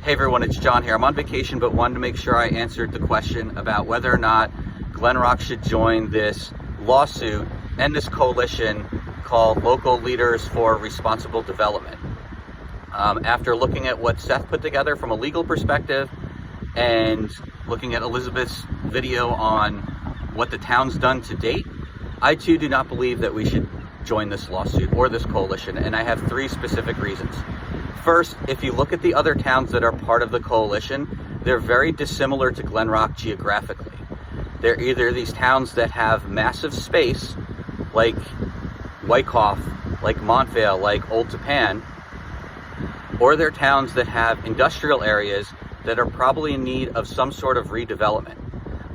Hey everyone, it's John here. I'm on vacation, but wanted to make sure I answered the question about whether or not Glenrock should join this lawsuit and this coalition called Local Leaders for Responsible Development. After looking at what Seth put together from a legal perspective and looking at Elizabeth's video on what the town's done to date, I too do not believe that we should join this lawsuit or this coalition, and I have three specific reasons. First, if you look at the other towns that are part of the coalition, they're very dissimilar to Glenrock geographically. They're either these towns that have massive space, like Wyckoff, like Montvale, like Old Tappan, or they're towns that have industrial areas that are probably in need of some sort of redevelopment.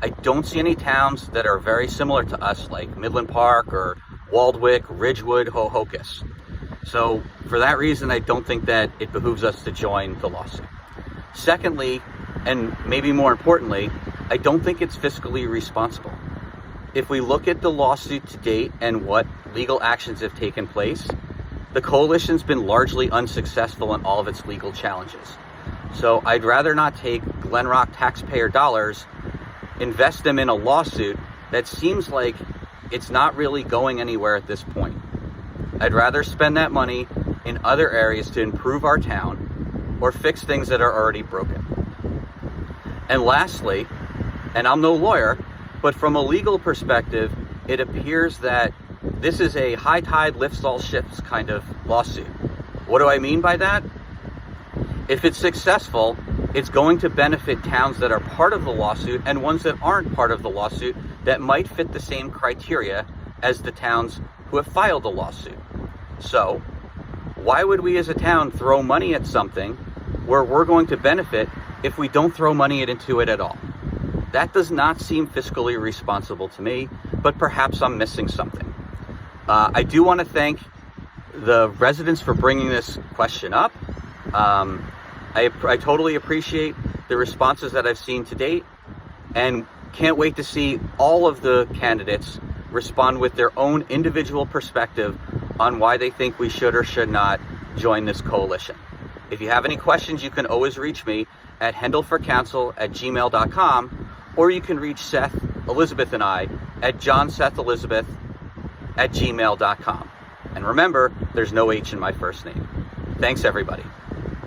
I don't see any towns that are very similar to us, like Midland Park or Waldwick, Ridgewood, Ho-Hocus. So for that reason, I don't think that it behooves us to join the lawsuit. Secondly, and maybe more importantly, I don't think it's fiscally responsible. If we look at the lawsuit to date and what legal actions have taken place, the coalition's been largely unsuccessful in all of its legal challenges. So I'd rather not take Glenrock taxpayer dollars, invest them in a lawsuit that seems like it's not really going anywhere at this point. I'd rather spend that money in other areas to improve our town or fix things that are already broken. And lastly, and I'm no lawyer, but from a legal perspective, it appears that this is a high tide lifts all ships kind of lawsuit. What do I mean by that? If it's successful, it's going to benefit towns that are part of the lawsuit and ones that aren't part of the lawsuit that might fit the same criteria as the towns who have filed the lawsuit. So why would we as a town throw money at something where we're going to benefit if we don't throw money into it at all? That does not seem fiscally responsible to me, but perhaps I'm missing something. I do want to thank the residents for bringing this question up. I totally appreciate the responses that I've seen to date and can't wait to see all of the candidates respond with their own individual perspective on why they think we should or should not join this coalition. If you have any questions, you can always reach me at hendelforcouncil@gmail.com, or you can reach Seth, Elizabeth, and I at johnsethelizabeth@gmail.com. And remember, there's no H in my first name. Thanks, everybody.